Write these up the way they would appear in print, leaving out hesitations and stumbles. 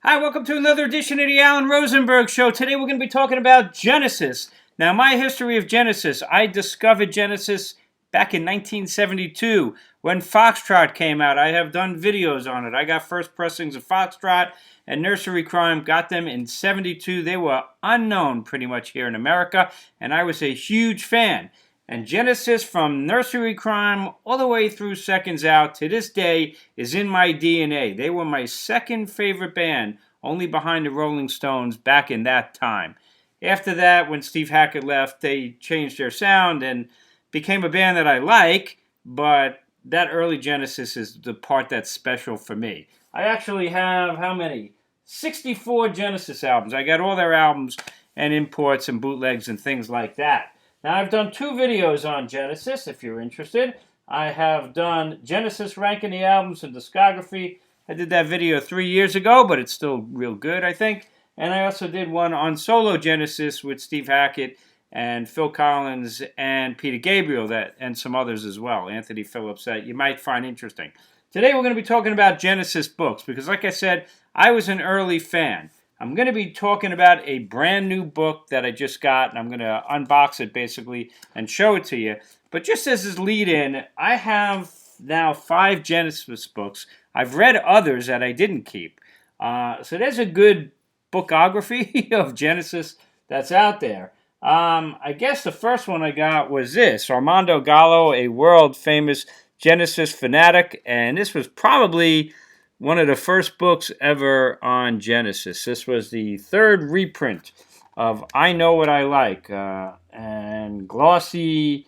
Hi, welcome to another edition of the Alan Rosenberg Show. Today we're going to be talking about Genesis. Now, my history of Genesis, I discovered Genesis back in 1972 when Foxtrot came out. I have done videos on it. I got first pressings of Foxtrot and Nursery Crime, got them in 72. They were unknown pretty much here in America, and I was a huge fan. And Genesis, from Nursery Crime all the way through Seconds Out to this day, is in my DNA. They were my second favorite band, only behind the Rolling Stones back in that time. After that, when Steve Hackett left, they changed their sound and became a band that I like, but that early Genesis is the part that's special for me. I actually have, how many? 64 Genesis albums. I got all their albums and imports and bootlegs and things like that. Now, I've done two videos on Genesis, if you're interested. I have done Genesis ranking the albums and discography. I did that video 3 years ago, but it's still real good, I think. And I also did one on solo Genesis with Steve Hackett and Phil Collins and Peter Gabriel, and some others as well, Anthony Phillips, that you might find interesting. Today we're going to be talking about Genesis books because, like I said, I was an early fan. I'm going to be talking about a brand new book that I just got, and I'm going to unbox it basically and show it to you. But just as this lead-in, I have now 5 Genesis books. I've read others that I didn't keep. So there's a good bookography of Genesis that's out there. I guess the first one I got was this, Armando Gallo, a world-famous Genesis fanatic, and this was probably one of the first books ever on Genesis. This was the third reprint of I Know What I Like, and glossy,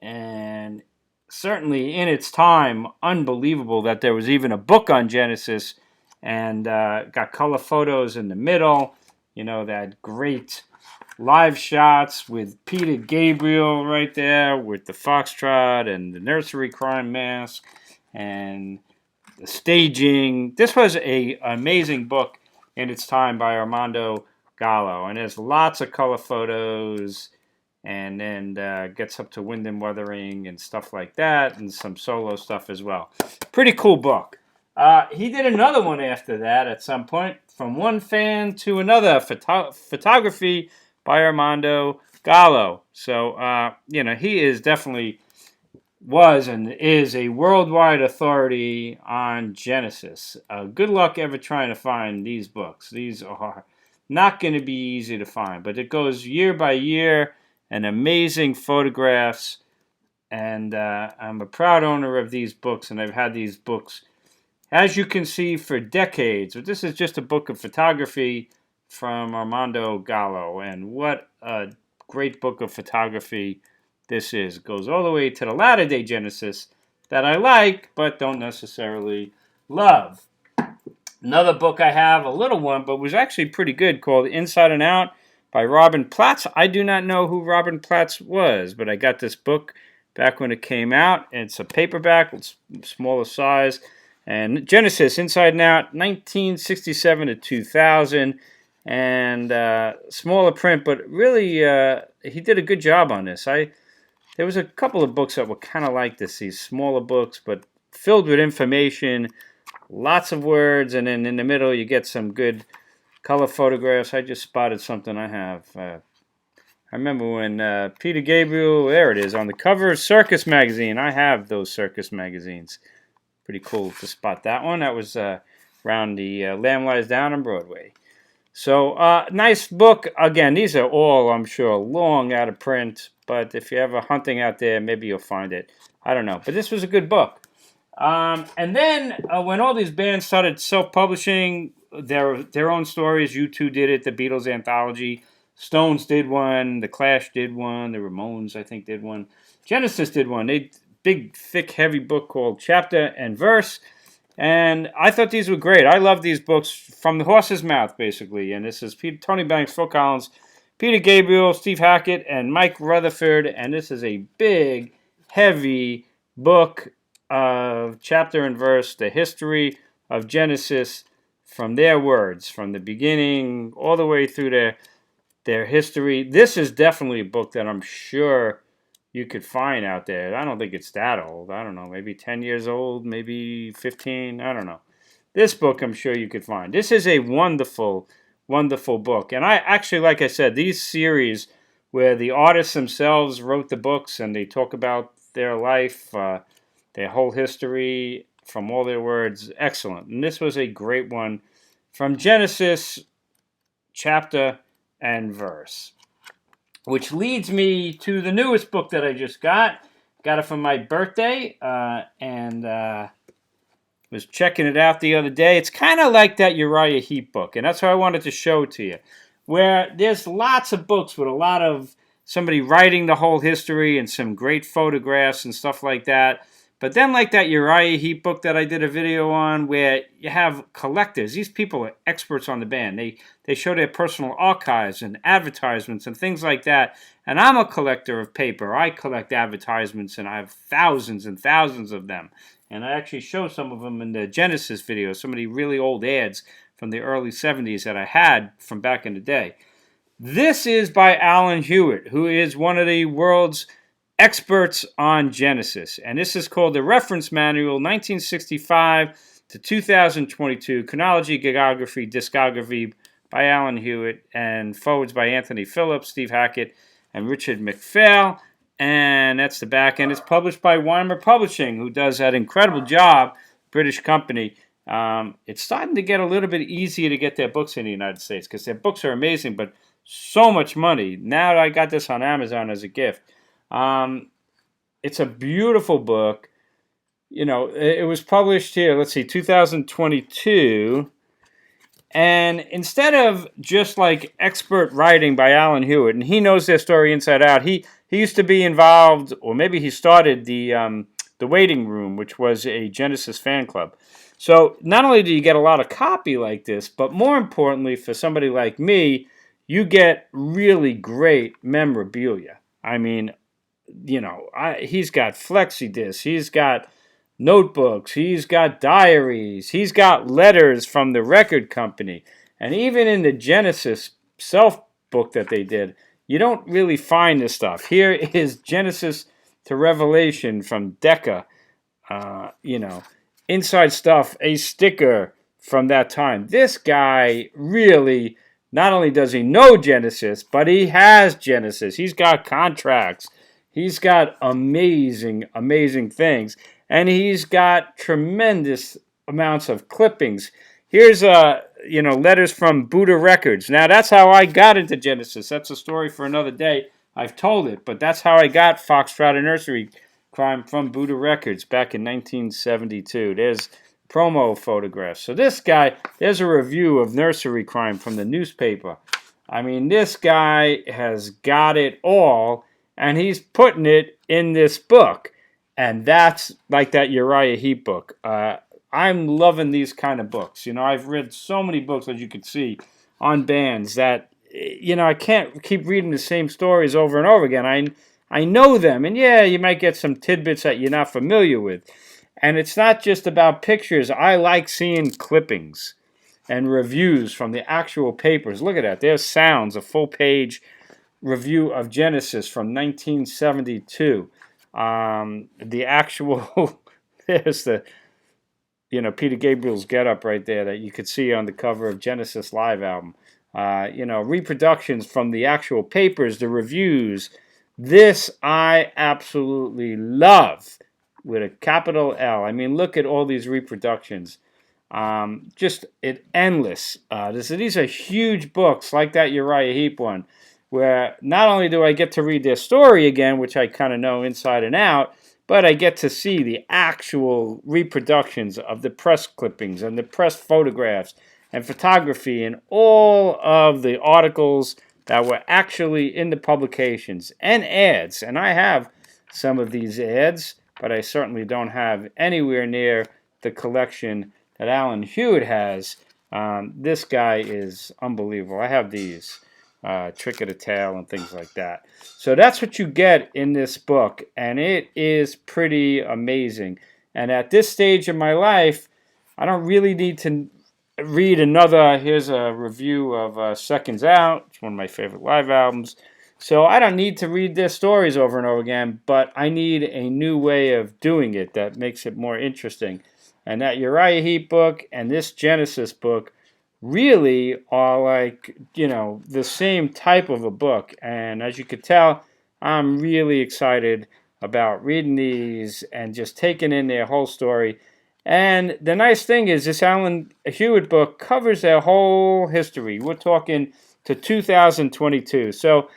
and certainly in its time, unbelievable that there was even a book on Genesis, and got color photos in the middle, you know, that great live shots with Peter Gabriel right there with the Foxtrot and the Nursery Crime mask and the staging. This was an amazing book in its time by Armando Gallo, and there's lots of color photos, and then gets up to wind and weathering and stuff like that, and some solo stuff as well. Pretty cool book. He did another one after that at some point, From One Fan to Another, photography by Armando Gallo. So, he is definitely was and is a worldwide authority on Genesis. Good luck ever trying to find these books. These are not going to be easy to find, but it goes year by year and amazing photographs. And I'm a proud owner of these books, and I've had these books, as you can see, for decades. But this is just a book of photography from Armando Gallo, and what a great book of photography this is. It goes all the way to the latter-day Genesis that I like, but don't necessarily love. Another book I have, a little one, but was actually pretty good, called Inside and Out by Robin Platts. I do not know who Robin Platts was, but I got this book back when it came out. It's a paperback, it's smaller size. And Genesis, Inside and Out, 1967 to 2000. And smaller print, but really he did a good job on this. There was a couple of books that were kind of like this, these smaller books, but filled with information, lots of words, and then in the middle you get some good color photographs. I just spotted something I have. I remember when Peter Gabriel, there it is, on the cover of Circus Magazine. I have those Circus magazines. Pretty cool to spot that one. That was around the Lamb Lies Down on Broadway. So, nice book. Again, these are all, I'm sure, long out of print, but if you're ever hunting out there, maybe you'll find it. I don't know. But this was a good book. And then when all these bands started self-publishing their own stories, U2 did it, the Beatles Anthology, Stones did one, The Clash did one, the Ramones, I think, did one. Genesis did one. They big, thick, heavy book called Chapter and Verse. And I thought these were great. I love these books from the horse's mouth, basically. And this is Tony Banks, Phil Collins, Peter Gabriel, Steve Hackett, and Mike Rutherford. And this is a big, heavy book of chapter and verse, the history of Genesis from their words, from the beginning all the way through their history. This is definitely a book that I'm sure you could find out there. I don't think it's that old. I don't know, maybe 10 years old, maybe 15. I don't know. this book I'm sure you could find. This is a wonderful, wonderful book. And I actually, like I said, these series where the artists themselves wrote the books and they talk about their life, their whole history from all their words, excellent. And this was a great one from Genesis chapter and verse. Which leads me to the newest book that I just got. Got it for my birthday, and was checking it out the other day. It's kind of like that Uriah Heep book, and that's what I wanted to show to you. Where there's lots of books with a lot of somebody writing the whole history and some great photographs and stuff like that. But then like that Uriah Heep book that I did a video on, where you have collectors. These people are experts on the band. They show their personal archives and advertisements and things like that. And I'm a collector of paper. I collect advertisements, and I have thousands and thousands of them. And I actually show some of them in the Genesis video, some of the really old ads from the early 70s that I had from back in the day. This is by Alan Hewitt, who is one of the world's experts on Genesis. And this is called the Reference Manual 1965 to 2022 Chronology, Geography, Discography by Alan Hewitt, and forwards by Anthony Phillips, Steve Hackett, and Richard McPhail. And that's the back end. It's published by Weimer Publishing, who does that incredible job, British company. It's starting to get a little bit easier to get their books in the United States because their books are amazing, but so much money. Now that I got this on Amazon as a gift. It's a beautiful book. You know, it was published here, let's see, 2022. And instead of just like expert writing by Alan Hewitt, and he knows their story inside out, he used to be involved, or maybe he started the Waiting Room, which was a Genesis fan club. So not only do you get a lot of copy like this, but more importantly for somebody like me, you get really great memorabilia. I mean, you know, he's got flexi discs, he's got notebooks, he's got diaries, he's got letters from the record company, and even in the Genesis self book that they did, you don't really find this stuff. Here is Genesis to Revelation from Decca, you know, inside stuff, a sticker from that time. This guy really, not only does he know Genesis, but he has Genesis. He's got contracts. He's got amazing, amazing things. And he's got tremendous amounts of clippings. Here's, you know, letters from Buddha Records. Now, that's how I got into Genesis. That's a story for another day. I've told it, but that's how I got Foxtrot and Nursery Crime from Buddha Records back in 1972. There's promo photographs. So this guy, there's a review of Nursery Crime from the newspaper. I mean, this guy has got it all, and he's putting it in this book. And that's like that Uriah Heep book. I'm loving these kind of books. You know, I've read so many books, as you can see, on bands that, you know, I can't keep reading the same stories over and over again. I know them, and yeah, you might get some tidbits that you're not familiar with. And it's not just about pictures. I like seeing clippings and reviews from the actual papers. Look at that. There's Sounds, a full-page review of Genesis from 1972. The actual, there's the, you know, Peter Gabriel's getup right there that you could see on the cover of Genesis Live album. You know, reproductions from the actual papers, the reviews. This I absolutely love with a capital L. I mean, look at all these reproductions. Just endless. These are huge books like that Uriah Heep one, where not only do I get to read their story again, which I kind of know inside and out, but I get to see the actual reproductions of the press clippings and the press photographs and photography and all of the articles that were actually in the publications and ads. And I have some of these ads, but I certainly don't have anywhere near the collection that Alan Hewitt has. This guy is unbelievable. I have these. Trick of the Tail and things like that. So that's what you get in this book, and it is pretty amazing. And at this stage in my life, I don't really need to read another. Here's a review of Seconds Out. It's one of my favorite live albums. So I don't need to read their stories over and over again, but I need a new way of doing it that makes it more interesting. And that Uriah Heep book and this Genesis book really are like, the same type of a book. And as you could tell, I'm really excited about reading these and just taking in their whole story. And the nice thing is this Alan Hewitt book covers their whole history. We're talking to 2022. So,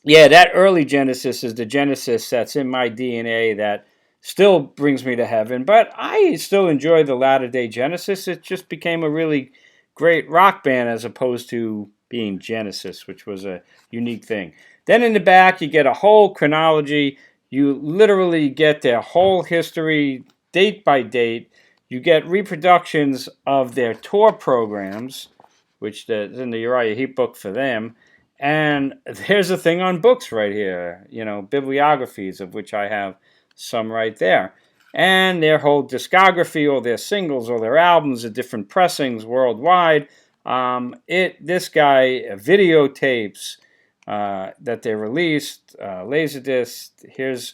yeah, that early Genesis is the Genesis that's in my DNA that still brings me to heaven. But I still enjoy the latter day Genesis. It just became a really great rock band as opposed to being Genesis, which was a unique thing. Then in the back, you get a whole chronology. You literally get their whole history, date by date. You get reproductions of their tour programs, which is in the Uriah Heep book for them. And there's a thing on books right here, bibliographies, of which I have some right there. And their whole discography, or their singles, or their albums, the different pressings worldwide. This guy videotapes that they released, Laserdisc.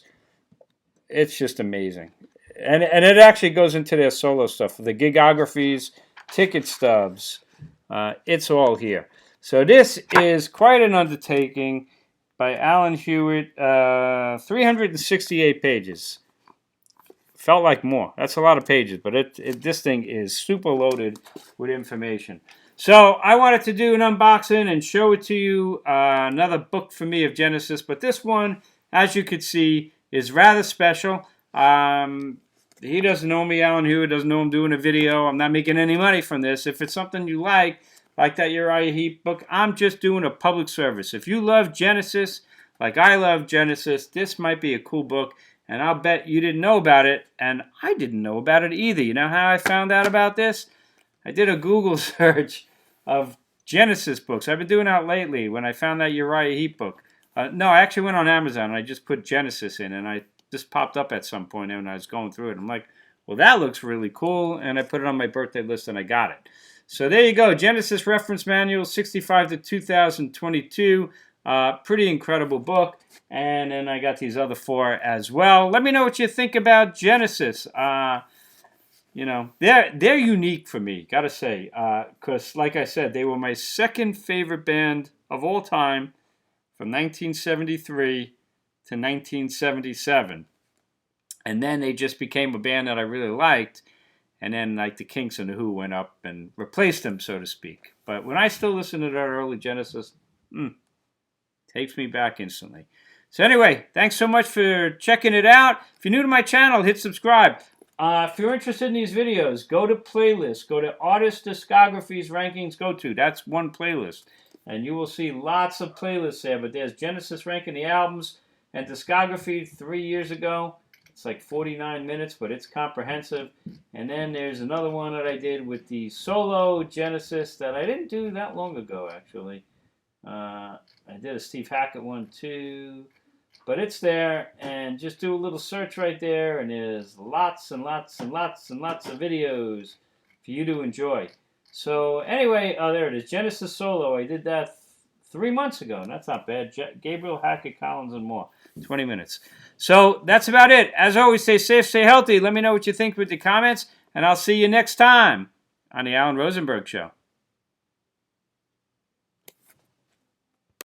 It's just amazing, and it actually goes into their solo stuff, the gigographies, ticket stubs. It's all here. So this is quite an undertaking by Alan Hewitt. 368 pages. Felt like more. That's a lot of pages, but this thing is super loaded with information. So I wanted to do an unboxing and show it to you. Another book for me of Genesis, but this one, as you could see, is rather special. He doesn't know me, Alan Hewitt doesn't know I'm doing a video. I'm not making any money from this. If it's something you like that Uriah Heep book, I'm just doing a public service. If you love Genesis, like I love Genesis, this might be a cool book. And I'll bet you didn't know about it, and I didn't know about it either. You know how I found out about this? I did a Google search of Genesis books. I've been doing that lately when I found that Uriah Heep book. No, I actually went on Amazon, and I just put Genesis in, and I just popped up at some point when I was going through it. I'm like, well, that looks really cool, and I put it on my birthday list, and I got it. So there you go, Genesis Reference Manual, 65 to 2022. Pretty incredible book. And then I got these other four as well. Let me know what you think about Genesis. They're unique for me, gotta say. Because, like I said, they were my second favorite band of all time from 1973 to 1977. And then they just became a band that I really liked. And then, like, the Kinks and the Who went up and replaced them, so to speak. But when I still listen to that early Genesis, takes me back instantly. So anyway, thanks so much for checking it out. If you're new to my channel, hit subscribe. If you're interested in these videos, go to playlists. Go to Artist Discographies Rankings Go To. That's one playlist. And you will see lots of playlists there. But there's Genesis ranking the albums and discography 3 years ago. It's like 49 minutes, but it's comprehensive. And then there's another one that I did with the solo Genesis that I didn't do that long ago, actually. I did a Steve Hackett one too, but it's there, and just do a little search right there, and there's lots and lots and lots and lots of videos for you to enjoy. So anyway, there it is, Genesis Solo. I did that 3 months ago, and that's not bad. Gabriel, Hackett, Collins, and more. 20 minutes. So that's about it. As always, stay safe, stay healthy. Let me know what you think with the comments, and I'll see you next time on the Alan Rosenberg Show.